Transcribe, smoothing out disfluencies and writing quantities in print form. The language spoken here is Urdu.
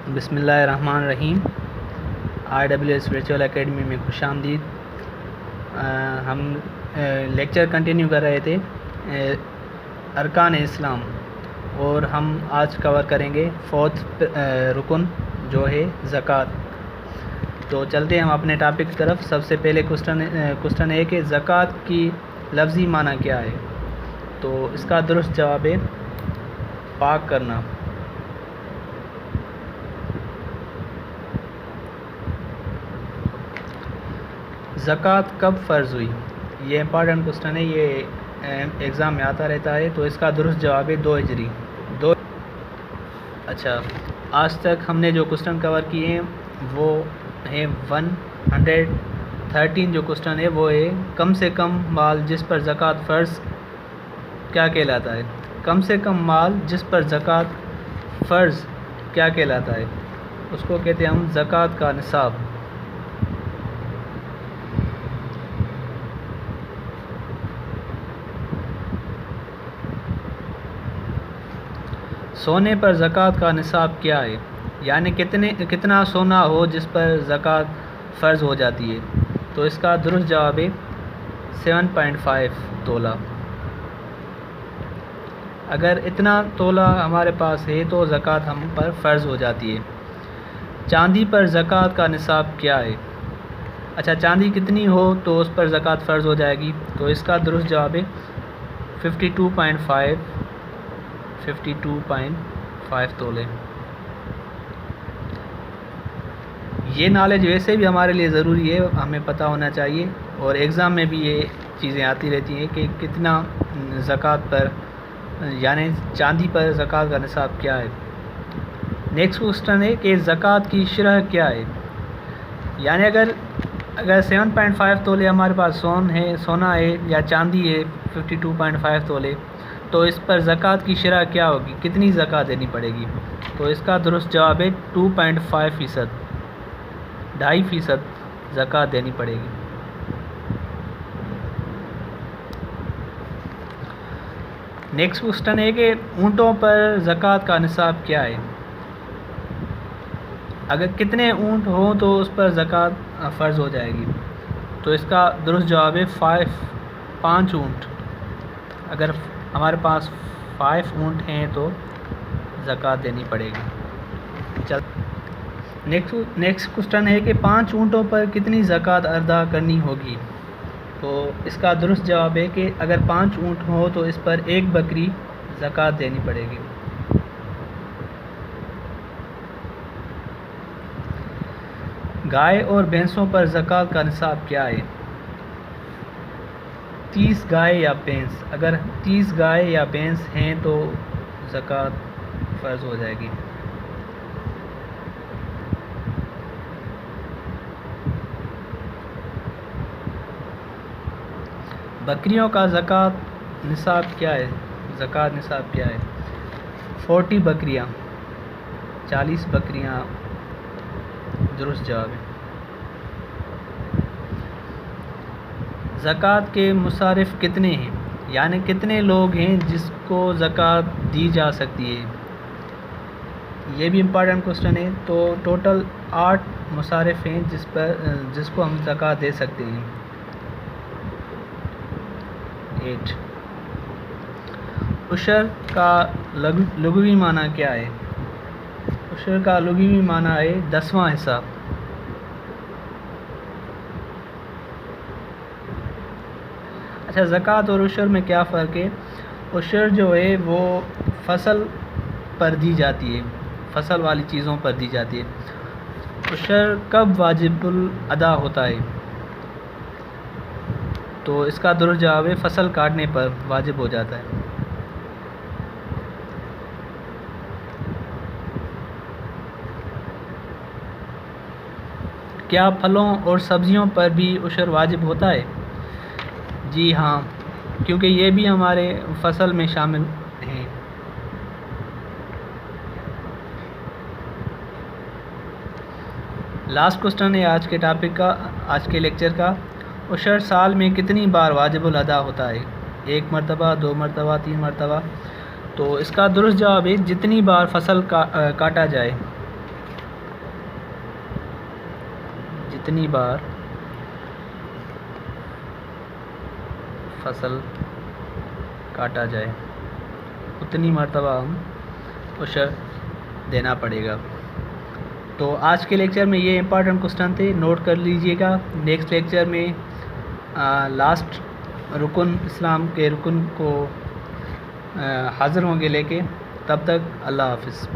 بسم اللہ الرحمن الرحیم۔ RWS اسپریچول اکیڈمی میں خوش آمدید۔ ہم لیکچر کنٹینیو کر رہے تھے ارکان اسلام، اور ہم آج کور کریں گے فورتھ رکن جو ہے زکوٰۃ۔ تو چلتے ہیں ہم اپنے ٹاپک کی طرف۔ سب سے پہلے کوسچن ہے کہ زکوٰۃ کی لفظی معنی کیا ہے؟ تو اس کا درست جواب ہے پاک کرنا۔ زکوٰۃ کب فرض ہوئی؟ یہ امپارٹنٹ کوسچن ہے، یہ ایگزام میں آتا رہتا ہے۔ تو اس کا درست جواب ہے 2 ہجری۔ اچھا، آج تک ہم نے جو کوسچن کور کیے ہیں وہ ہیں 113 جو کوسچن ہے وہ ہے کم سے کم مال جس پر زکوٰۃ فرض کیا کہلاتا ہے؟ کم سے کم مال جس پر زکوٰۃ فرض کیا کہلاتا ہے؟ اس کو کہتے ہیں ہم زکوٰۃ کا نصاب۔ سونے پر زکوٰۃ کا نصاب کیا ہے؟ یعنی کتنا سونا ہو جس پر زکوٰۃ فرض ہو جاتی ہے؟ تو اس کا درست جواب ہے 7.5 تولہ۔ اگر اتنا تولہ ہمارے پاس ہے تو زکوٰۃ ہم پر فرض ہو جاتی ہے۔ چاندی پر زکوٰۃ کا نصاب کیا ہے؟ اچھا، چاندی کتنی ہو تو اس پر زکوٰۃ فرض ہو جائے گی؟ تو اس کا درست جواب ہے 52.5 تولے۔ یہ نالج ویسے بھی ہمارے لیے ضروری ہے، ہمیں پتہ ہونا چاہیے، اور ایگزام میں بھی یہ چیزیں آتی رہتی ہیں کہ کتنا زکوٰۃ پر، یعنی چاندی پر زکوٰۃ کا نصاب کیا ہے۔ نیکسٹ کوسچن ہے کہ زکوٰۃ کی شرح کیا ہے؟ یعنی اگر 7.5 تولے ہمارے پاس سونا ہے یا چاندی ہے 52.5 تولے، تو اس پر زکوٰۃ کی شرح کیا ہوگی؟ کتنی زکوٰۃ دینی پڑے گی؟ تو اس کا درست جواب ہے 2.5%، 2.5% زکوٰۃ دینی پڑے گی۔ نیکسٹ کوسچن ہے کہ اونٹوں پر زکوٰۃ کا نصاب کیا ہے؟ اگر کتنے اونٹ ہوں تو اس پر زکوٰۃ فرض ہو جائے گی؟ تو اس کا درست جواب ہے 5 اونٹ۔ اگر ہمارے پاس 5 اونٹ ہیں تو زکوٰۃ دینی پڑے گی۔ نیکسٹ کوسچن ہے کہ 5 اونٹوں پر کتنی زکوٰۃ ادا کرنی ہوگی؟ تو اس کا درست جواب ہے کہ اگر 5 اونٹ ہو تو اس پر 1 بکری زکوٰۃ دینی پڑے گی۔ گائے اور بھینسوں پر زکوٰۃ کا نصاب کیا ہے؟ 30 گائے یا بھینس؟ اگر 30 گائے یا بھینس ہیں تو زکوٰۃ فرض ہو جائے گی۔ بکریوں کا زکوٰۃ نصاب کیا ہے؟ زکوٰۃ نصاب کیا ہے؟ 40 بکریاں، 40 بکریاں درست جواب ہے۔ زکوٰۃ کے مصارف کتنے ہیں؟ یعنی کتنے لوگ ہیں جس کو زکوٰۃ دی جا سکتی ہے؟ یہ بھی امپارٹنٹ کوسچن ہے۔ تو ٹوٹل 8 مصارف ہیں جس کو ہم زکوٰۃ دے سکتے ہیں۔ 8۔ عشر کا لغوی معنی کیا ہے؟ عشر کا لغوی معنی ہے 10واں حصہ۔ اچھا، زکوٰۃ اور عشر میں کیا فرق ہے؟ عشر جو ہے وہ فصل پر دی جاتی ہے، فصل والی چیزوں پر دی جاتی ہے۔ عشر کب واجب الادا ہوتا ہے؟ تو اس کا درست جواب ہے فصل کاٹنے پر واجب ہو جاتا ہے۔ کیا پھلوں اور سبزیوں پر بھی عشر واجب ہوتا ہے؟ جی ہاں، کیونکہ یہ بھی ہمارے فصل میں شامل ہیں۔ لاسٹ کوسچن ہے آج کے ٹاپک کا، آج کے لیکچر کا۔ عشر سال میں کتنی بار واجب الادا ہوتا ہے؟ 1 مرتبہ، 2 مرتبہ، 3 مرتبہ؟ تو اس کا درست جواب ہے جتنی بار فصل کاٹا جائے۔ جتنی بار فصل کاٹا جائے اتنی مرتبہ ہم عشر دینا پڑے گا۔ تو آج کے لیکچر میں یہ امپورٹنٹ کوسچن تھے، نوٹ کر لیجئے گا۔ نیکسٹ لیکچر میں لاسٹ رکن اسلام کے رکن کو حاضر ہوں گے لے کے۔ تب تک اللہ حافظ۔